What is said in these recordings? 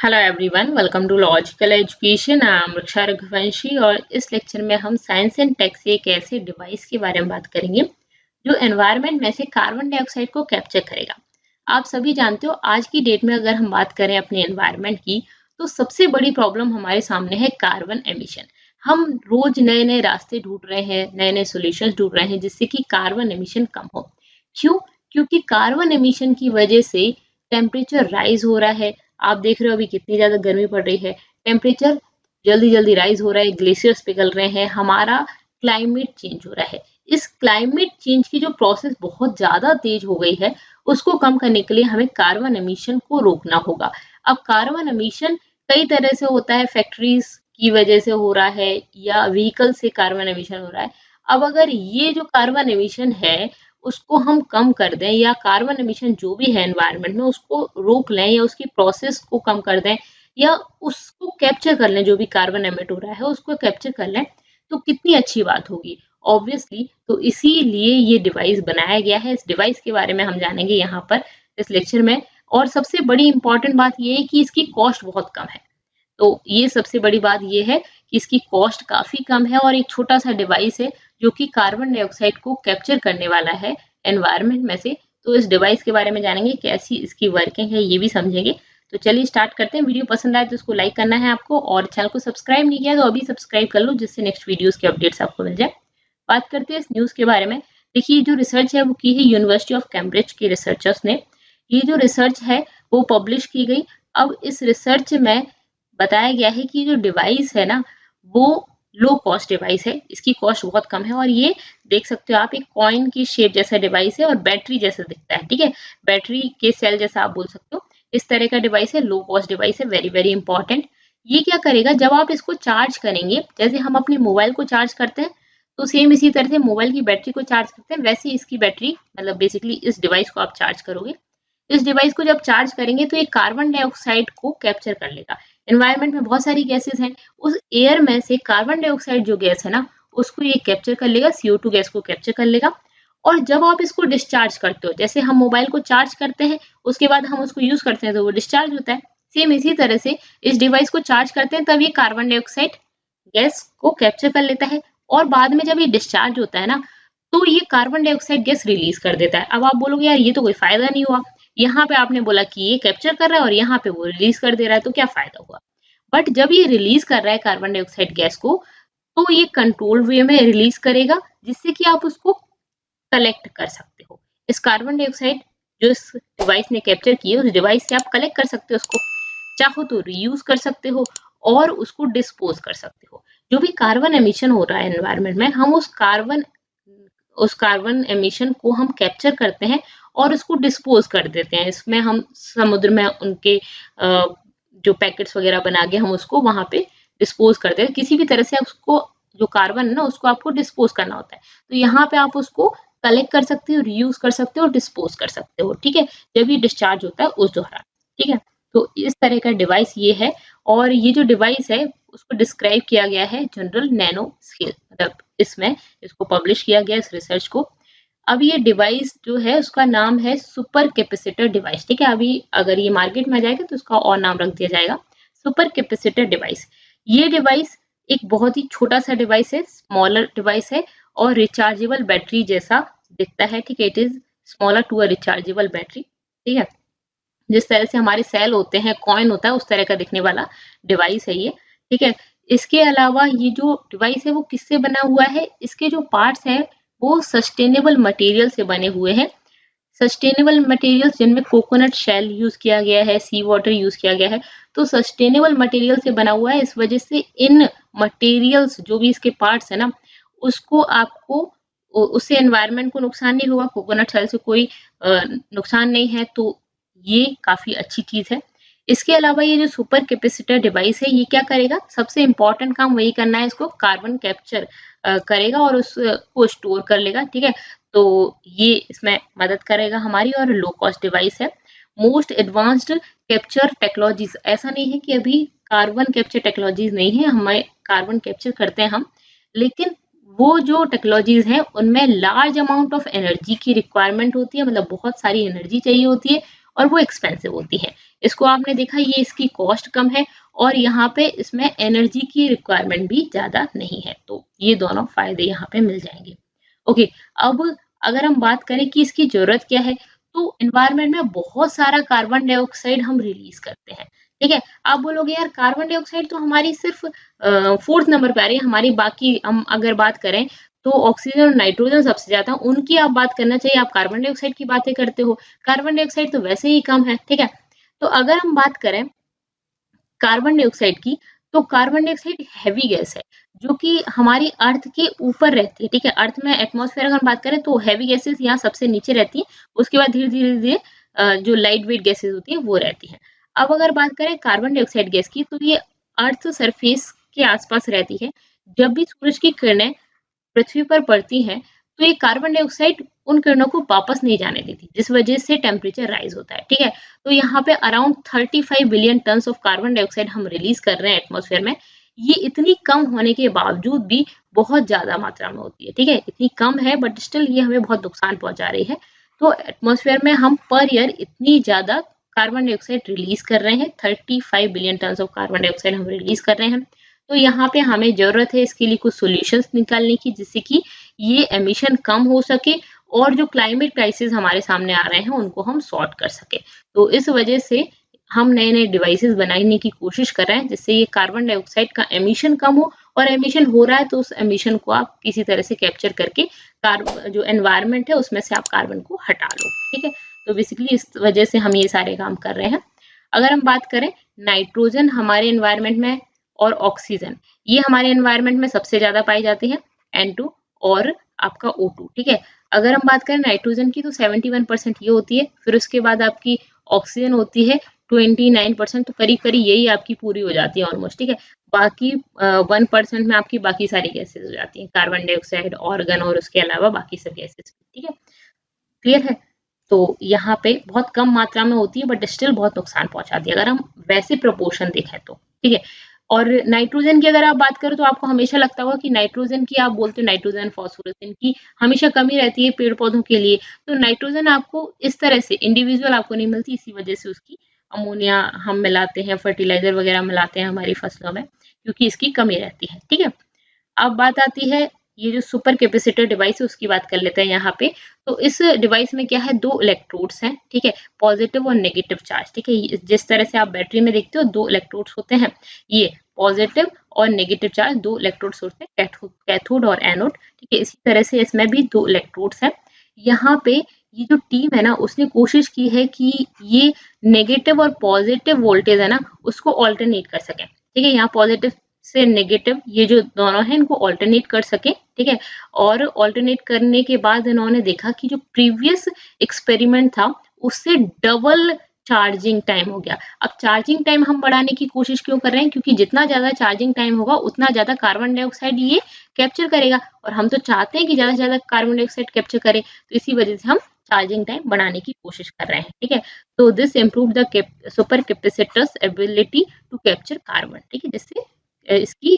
Hello everyone, welcome to logical education. I am Raksha Raghuvanshi और इस lecture में हम साइंस एंड टेक से एक ऐसे डिवाइस के बारे में बात करेंगे जो एनवायरनमेंट में से कार्बन डाइऑक्साइड को कैप्चर करेगा। आप सभी जानते हो आज की डेट में अगर हम बात करें अपने एनवायरनमेंट की तो सबसे बड़ी प्रॉब्लम हमारे सामने है कार्बन एमिशन। हम रोज नए नए रास्ते ढूंढ रहे हैं, नए नए सोल्यूशन ढूंढ रहे हैं जिससे कि कार्बन एमिशन कम हो। क्यों? क्योंकि कार्बन एमिशन की वजह से टेम्परेचर राइज हो रहा है। आप देख रहे हो अभी कितनी ज्यादा गर्मी पड़ रही है, टेम्परेचर जल्दी जल्दी राइज हो रहा है, ग्लेशियर्स पिघल रहे हैं, हमारा क्लाइमेट चेंज हो रहा है। इस क्लाइमेट चेंज की जो प्रोसेस बहुत ज्यादा तेज हो गई है उसको कम करने के लिए हमें कार्बन एमिशन को रोकना होगा। अब कार्बन एमिशन कई तरह से होता है, फैक्ट्रीज की वजह से हो रहा है या व्हीकल से कार्बन एमिशन हो रहा है। अब अगर ये जो कार्बन एमिशन है उसको हम कम कर दें या कार्बन एमिशन जो भी है एनवायरनमेंट में उसको रोक लें या उसकी प्रोसेस को कम कर दें या उसको कैप्चर कर लें, जो भी कार्बन एमिट हो रहा है उसको कैप्चर कर लें, तो कितनी अच्छी बात होगी ऑब्वियसली। तो इसीलिए ये डिवाइस बनाया गया है। इस डिवाइस के बारे में हम जानेंगे यहाँ पर इस लेक्चर में। और सबसे बड़ी इंपॉर्टेंट बात ये है कि इसकी कॉस्ट बहुत कम है। तो ये सबसे बड़ी बात ये है कि इसकी कॉस्ट काफी कम है और एक छोटा सा डिवाइस है जो कि कार्बन डाइऑक्साइड को कैप्चर करने वाला है एनवायरनमेंट में से। तो इस डिवाइस के बारे में जानेंगे, कैसी इसकी वर्किंग है ये भी समझेंगे। तो चलिए स्टार्ट करते हैं। वीडियो पसंद आए तो इसको लाइक करना है आपको, और चैनल को सब्सक्राइब नहीं किया तो अभी सब्सक्राइब कर लो जिससे नेक्स्ट वीडियोस के अपडेट्स आपको मिल जाए। बात करते हैं इस न्यूज के बारे में। देखिए, जो रिसर्च है वो की है यूनिवर्सिटी ऑफ कैम्ब्रिज के रिसर्चर्स ने। ये जो रिसर्च है वो पब्लिश की गई। अब इस रिसर्च में बताया गया है कि जो डिवाइस है ना वो लो कॉस्ट डिवाइस है, इसकी कॉस्ट बहुत कम है। और ये देख सकते हो आप, एक कॉइन की शेप जैसा डिवाइस है और बैटरी जैसा दिखता है, ठीक है, बैटरी के सेल जैसा आप बोल सकते हो। इस तरह का डिवाइस है, लो कॉस्ट डिवाइस है, वेरी वेरी इंपॉर्टेंट। ये क्या करेगा, जब आप इसको चार्ज करेंगे, जैसे हम अपने मोबाइल को चार्ज करते हैं तो सेम इसी तरह से मोबाइल की बैटरी को चार्ज करते हैं, वैसे इसकी बैटरी मतलब बेसिकली इस डिवाइस को आप चार्ज करोगे। इस डिवाइस को जब चार्ज करेंगे तो ये कार्बन डाइऑक्साइड को कैप्चर कर लेगा। एनवायरनमेंट में बहुत सारी गैसेस हैं, उस एयर में से कार्बन डाइऑक्साइड जो गैस है ना उसको ये कैप्चर कर लेगा, CO2 गैस को कैप्चर कर लेगा। और जब आप इसको डिस्चार्ज करते हो, जैसे हम मोबाइल को चार्ज करते हैं उसके बाद हम उसको यूज करते हैं तो वो डिस्चार्ज होता है, सेम इसी तरह से इस डिवाइस को चार्ज करते हैं तब ये कार्बन डाइऑक्साइड गैस को कैप्चर कर लेता है। और बाद में जब ये डिस्चार्ज होता है ना तो ये कार्बन डाइऑक्साइड गैस रिलीज कर देता है। अब आप बोलोगे यार ये तो कोई फायदा नहीं हुआ, यहाँ पे आपने बोला कि ये कैप्चर कर रहा है और यहाँ पे वो रिलीज कर दे रहा है, तो क्या फायदा हुआ। बट जब ये रिलीज कर रहा है कार्बन डाइऑक्साइड गैस को तो ये कंट्रोल वे में रिलीज करेगा जिससे कि आप उसको कलेक्ट कर सकते हो। इस कार्बन डाइऑक्साइड जो इस डिवाइस ने कैप्चर की है उस डिवाइस से आप कलेक्ट कर सकते हो, उसको चाहो तो रीयूज कर सकते हो और उसको डिस्पोज कर सकते हो। जो भी कार्बन एमिशन हो रहा है एनवायरनमेंट में, हम उस कार्बन एमिशन को हम कैप्चर करते हैं और उसको डिस्पोज कर देते हैं। इसमें हम समुद्र में उनके जो पैकेट्स वगैरह बना के हम उसको वहां पे डिस्पोज करते हैं। किसी भी तरह से उसको जो कार्बन है ना उसको आपको डिस्पोज करना होता है, तो यहाँ पे आप उसको कलेक्ट कर सकते हो, रीयूज कर सकते हो, डिस्पोज कर सकते हो, ठीक है, जब ये डिस्चार्ज होता है उस दौरान, ठीक है। तो इस तरह का डिवाइस ये है। और ये जो डिवाइस है उसको डिस्क्राइब किया गया है जनरल नैनो स्केल, मतलब इसमें इसको पब्लिश किया गया इस रिसर्च को। अब ये डिवाइस जो है उसका नाम है सुपर कैपेसिटर डिवाइस, ठीक है। अभी अगर ये मार्केट में आ जाएगा तो उसका और नाम रख दिया जाएगा, सुपर कैपेसिटर डिवाइस। ये डिवाइस एक बहुत ही छोटा सा डिवाइस है, स्मॉलर डिवाइस है और रिचार्जेबल बैटरी जैसा दिखता है, ठीक है। It is smaller to a rechargeable battery, ठीक है। जिस तरह से हमारे सेल होते हैं, कॉइन होता है, उस तरह का दिखने वाला डिवाइस है ये, ठीक है। इसके अलावा ये जो डिवाइस है वो किससे बना हुआ है, इसके जो पार्ट्स हैं वो सस्टेनेबल मटेरियल से बने हुए हैं। सस्टेनेबल मटेरियल्स जिनमें कोकोनट शेल यूज किया गया है, सी वाटर यूज किया गया है, तो सस्टेनेबल मटेरियल से बना हुआ है। इस वजह से इन मटेरियल्स जो भी इसके पार्ट्स है ना उसको आपको उससे एनवायरनमेंट को नुकसान नहीं होगा, कोकोनट शेल से कोई नुकसान नहीं है, तो ये काफी अच्छी चीज है। इसके अलावा ये जो सुपर कैपेसिटर डिवाइस है ये क्या करेगा, सबसे इंपॉर्टेंट काम वही करना है, इसको कार्बन कैप्चर करेगा और उसको स्टोर कर लेगा, ठीक है। तो ये इसमें मदद करेगा हमारी, और लो कॉस्ट डिवाइस है। मोस्ट एडवांस्ड कैप्चर टेक्नोलॉजीज, ऐसा नहीं है कि अभी कार्बन कैप्चर टेक्नोलॉजीज नहीं है, हमें कार्बन कैप्चर करते हैं हम, लेकिन वो जो टेक्नोलॉजीज हैं उनमें लार्ज अमाउंट ऑफ एनर्जी की रिक्वायरमेंट होती है, मतलब बहुत सारी एनर्जी चाहिए होती है और वो एक्सपेंसिव होती है। इसको आपने देखा, ये इसकी कॉस्ट कम है और यहाँ पे इसमें एनर्जी की रिक्वायरमेंट भी ज़्यादा नहीं है, तो ये दोनों फायदे यहाँ पे मिल जाएंगे। ओके, अब अगर हम बात करें कि इसकी ज़रूरत क्या है, तो एनवायरनमेंट में बहुत सारा कार्बन डाइऑक्साइड हम रिलीज करते हैं, ठीक है। आप बोलोगे यार कार्बन डाइऑक्साइड तो हमारी सिर्फ 4th नंबर पे आ रही है, हमारी बाकी हम अगर बात करें तो ऑक्सीजन और नाइट्रोजन सबसे ज़्यादा, उनकी आप बात करना चाहिए, आप कार्बन डाइऑक्साइड की बातें करते हो। कार्बन डाइऑक्साइड तो वैसे ही कम है, ठीक है। तो अगर हम बात करें कार्बन डाइऑक्साइड की, तो कार्बन डाइऑक्साइड हैवी गैस है जो कि हमारी अर्थ के ऊपर रहती है, ठीक है। अर्थ में एटमॉस्फेयर अगर हम बात करें तो हैवी गैसेस यहाँ सबसे नीचे रहती है, उसके बाद धीरे धीरे धीरे जो लाइट वेट गैसेस होती है वो रहती है। अब अगर बात करें कार्बन डाइऑक्साइड गैस की, तो ये अर्थ सरफेस के आसपास रहती है। जब भी सूरज की किरणें पृथ्वी पर पड़ती हैं, तो ये कार्बन डाइऑक्साइड उन किरणों को वापस नहीं जाने देती, जिस वजह से टेम्परेचर राइज होता है, ठीक है। तो यहाँ पे around 35 billion tons of carbon dioxide हम रिलीज कर रहे हैं एटमॉस्फेयर में। ये इतनी कम होने के बावजूद भी बहुत ज्यादा मात्रा में होती है, ठीक है। इतनी कम है बट स्टिल ये हमें बहुत नुकसान पहुंचा रही है। तो एटमॉस्फेयर में हम पर ईयर इतनी ज्यादा कार्बन डाइऑक्साइड रिलीज कर रहे हैं, 35 billion tons of carbon dioxide हम रिलीज कर रहे हैं। तो यहाँ पे हमें जरूरत है इसके लिए कुछ सॉल्यूशंस निकालने की, जिससे कि ये एमिशन कम हो सके और जो क्लाइमेट क्राइसिस हमारे सामने आ रहे हैं उनको हम सॉर्ट कर सके। तो इस वजह से हम नए नए डिवाइसेस बनाने की कोशिश कर रहे हैं, जिससे ये कार्बन डाइऑक्साइड का एमिशन कम हो, और एमिशन हो रहा है तो उस एमिशन को आप किसी तरह से कैप्चर करके जो एनवायरनमेंट है उसमें से आप कार्बन को हटा लो, ठीक है। तो बेसिकली इस वजह से हम ये सारे काम कर रहे हैं। अगर हम बात करें नाइट्रोजन हमारे एनवायरनमेंट में और ऑक्सीजन, ये हमारे एनवायरनमेंट में सबसे ज्यादा पाई जाती है, N2 और आपका O2, ठीक है। अगर हम बात करें नाइट्रोजन की तो 71% ये होती है, फिर उसके बाद आपकी ऑक्सीजन होती है 29%, तो करीब करीब यही आपकी पूरी हो जाती है ऑलमोस्ट, ठीक है। बाकी 1% में आपकी बाकी सारी गैसेज हो जाती हैं, कार्बन डाइऑक्साइड, ऑर्गन और उसके अलावा बाकी सब गैसेज, ठीक है। क्लियर है। तो यहाँ पे बहुत कम मात्रा में होती है बट स्टिल बहुत नुकसान पहुंचाती है अगर हम वैसे प्रोपोर्शन देखें तो, ठीक है। और नाइट्रोजन की अगर आप बात करो तो आपको हमेशा लगता होगा कि नाइट्रोजन की, आप बोलते हो नाइट्रोजन फॉस्फोरस, इनकी हमेशा कमी रहती है पेड़ पौधों के लिए। तो नाइट्रोजन आपको इस तरह से इंडिविजुअल आपको नहीं मिलती, इसी वजह से उसकी अमोनिया हम मिलाते हैं, फर्टिलाइजर वगैरह मिलाते हैं हमारी फसलों में, क्योंकि इसकी कमी रहती है, ठीक है। अब बात आती है ये जो सुपर कैपेसिटर डिवाइस है उसकी बात कर लेते हैं यहाँ पे। तो इस डिवाइस में क्या है, 2 इलेक्ट्रोड्स हैं, ठीक है, पॉजिटिव और नेगेटिव चार्ज, ठीक है। जिस तरह से आप बैटरी में देखते हो 2 इलेक्ट्रोड्स होते हैं, ये पॉजिटिव और नेगेटिव चार्ज 2 इलेक्ट्रोड्स होते हैं, कैथोड और एनोड, ठीक है। इसी तरह से इसमें भी 2 इलेक्ट्रोड्स हैं। यहाँ पे ये जो टीम है ना, उसने कोशिश की है कि ये नेगेटिव और पॉजिटिव वोल्टेज है ना उसको ऑल्टरनेट कर सके, ठीक है। यहाँ पॉजिटिव से नेगेटिव ये जो दोनों हैं इनको ऑल्टरनेट कर सके, ठीक है। और ऑल्टरनेट करने के बाद इन्होंने देखा कि जो प्रीवियस एक्सपेरिमेंट था उससे डबल चार्जिंग टाइम हो गया। अब चार्जिंग टाइम हम बढ़ाने की कोशिश क्यों कर रहे हैं, क्योंकि जितना ज्यादा चार्जिंग टाइम होगा उतना ज्यादा कार्बन डाइऑक्साइड ये कैप्चर करेगा, और हम तो चाहते हैं कि ज्यादा से ज्यादा कार्बन डाइऑक्साइड कैप्चर करे, तो इसी वजह से हम चार्जिंग टाइम बढ़ाने की कोशिश कर रहे हैं, ठीक है। तो this improve the super capacitors ability to capture carbon, ठीक है, जिससे इसकी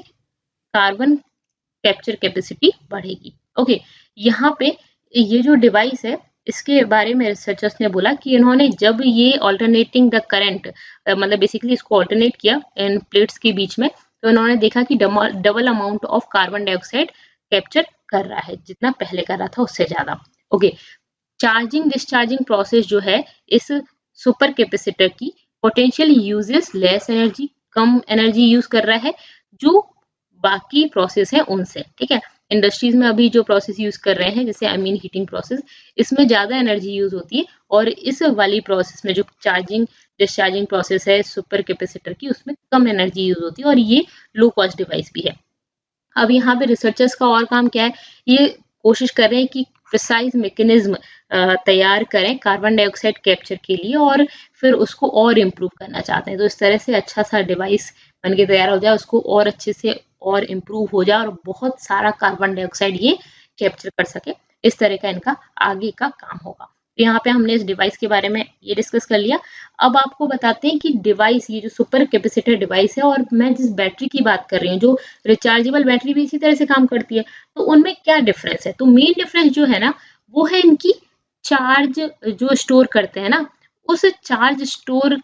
कार्बन कैप्चर कैपेसिटी बढ़ेगी। ओके, यहाँ पे ये जो डिवाइस है इसके बारे में रिसर्चर्स ने बोला कि इन्होंने जब ये ऑल्टरनेटिंग द करंट, मतलब बेसिकली इसको ऑल्टरनेट किया इन प्लेट्स के बीच में, तो इन्होंने देखा कि double amount of carbon dioxide capture कर रहा है, जितना पहले कर रहा था उससे ज्यादा। ओके, चार्जिंग डिस्चार्जिंग प्रोसेस जो है इस सुपर कैपेसिटर की पोटेंशियल यूजेस लेस एनर्जी, कम एनर्जी यूज कर रहा है जो बाकी प्रोसेस है उनसे, ठीक है। इंडस्ट्रीज में अभी जो प्रोसेस यूज कर रहे हैं जैसे अमीन हीटिंग प्रोसेस, इसमें ज्यादा एनर्जी यूज होती है, और इस वाली प्रोसेस में जो चार्जिंग डिस्चार्जिंग प्रोसेस है सुपर कैपेसिटर की, उसमें कम एनर्जी यूज होती है और ये लो कॉस्ट डिवाइस भी है। अब यहाँ पे रिसर्चर्स का और काम क्या है, ये कोशिश कर रहे हैं कि प्रिसाइज मैकेनिज्म तैयार करें कार्बन डाइऑक्साइड कैप्चर के लिए, और फिर उसको और इम्प्रूव करना चाहते हैं। तो इस तरह से अच्छा सा डिवाइस बन के तैयार हो जाए, उसको और अच्छे से और इम्प्रूव हो जाए और बहुत सारा कार्बन डाइऑक्साइड ये कैप्चर कर सके। इस तरह का इनका आगे का काम होगा। तो यहाँ पे हमने इस डिवाइस के बारे में ये डिस्कस कर लिया। अब आपको बताते हैं कि डिवाइस, ये जो सुपर कैपेसिटर डिवाइस है, और मैं जिस बैटरी की बात कर रही हूँ जो रिचार्जेबल बैटरी भी इसी तरह से काम करती है, तो उनमें क्या डिफरेंस है। तो मेन डिफरेंस जो है ना वो है इनकी चार्ज जो स्टोर करते हैं ना, उस चार्ज स्टोर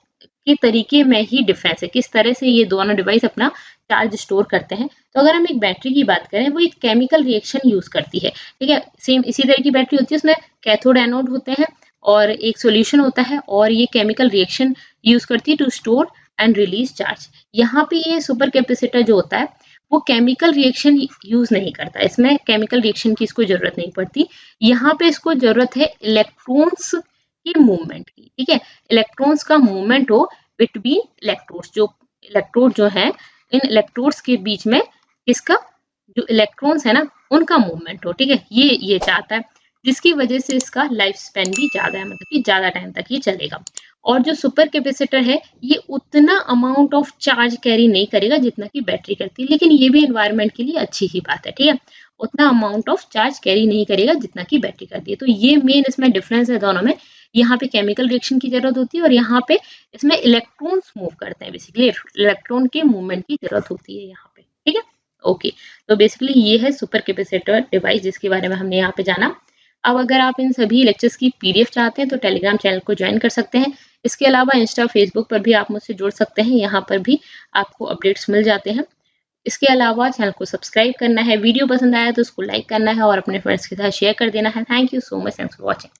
के तरीके में ही डिफरेंस है, किस तरह से ये दोनों डिवाइस अपना चार्ज स्टोर करते हैं। तो अगर हम एक बैटरी की बात करें, वो एक केमिकल रिएक्शन यूज करती है, ठीक है। सेम इसी तरह की बैटरी होती है, उसमें कैथोड एनोड होते हैं और एक सॉल्यूशन होता है, और ये केमिकल रिएक्शन यूज करती है to store and release charge. यहाँ पे ये सुपर कैपेसिटर जो होता है वो केमिकल रिएक्शन यूज नहीं करता, इसमें केमिकल रिएक्शन की इसको जरूरत नहीं पड़ती। यहाँ पे इसको जरूरत है इलेक्ट्रॉन्स की मूवमेंट की, ठीक है। इलेक्ट्रॉन्स का मूवमेंट हो बिटवीन इलेक्ट्रोड्स, जो इलेक्ट्रोड जो है, इन इलेक्ट्रोड्स के बीच में इसका जो इलेक्ट्रॉन्स है ना उनका मूवमेंट हो, ठीक है। ये चाहता है, जिसकी वजह से इसका लाइफ स्पैन भी ज्यादा है, मतलब कि ज्यादा टाइम तक ये चलेगा। और जो सुपर कैपेसिटर है ये उतना अमाउंट ऑफ चार्ज कैरी नहीं करेगा जितना कि बैटरी करती है, लेकिन ये भी एनवायरनमेंट के लिए अच्छी ही बात है, ठीक है। उतना अमाउंट ऑफ चार्ज कैरी नहीं करेगा जितना कि बैटरी करती है। तो ये मेन इसमें डिफरेंस है दोनों में। यहाँ पे केमिकल रिएक्शन की जरूरत होती है और यहाँ पे इसमें इलेक्ट्रॉन्स मूव करते हैं, बेसिकली इलेक्ट्रॉन के मूवमेंट की जरूरत होती है यहाँ पे, ठीक है। ओके, तो बेसिकली ये है सुपर कैपेसिटर डिवाइस जिसके बारे में हमने यहाँ पे जाना। अब अगर आप इन सभी लेक्चर्स की पीडीएफ चाहते हैं तो टेलीग्राम चैनल को ज्वाइन कर सकते हैं। इसके अलावा इंस्टा फेसबुक पर भी आप मुझसे जुड़ सकते हैं, यहाँ पर भी आपको अपडेट्स मिल जाते हैं। इसके अलावा चैनल को सब्सक्राइब करना है, वीडियो पसंद आया तो उसको लाइक करना है और अपने फ्रेंड्स के साथ शेयर कर देना है। Thank you so much, thanks for watching.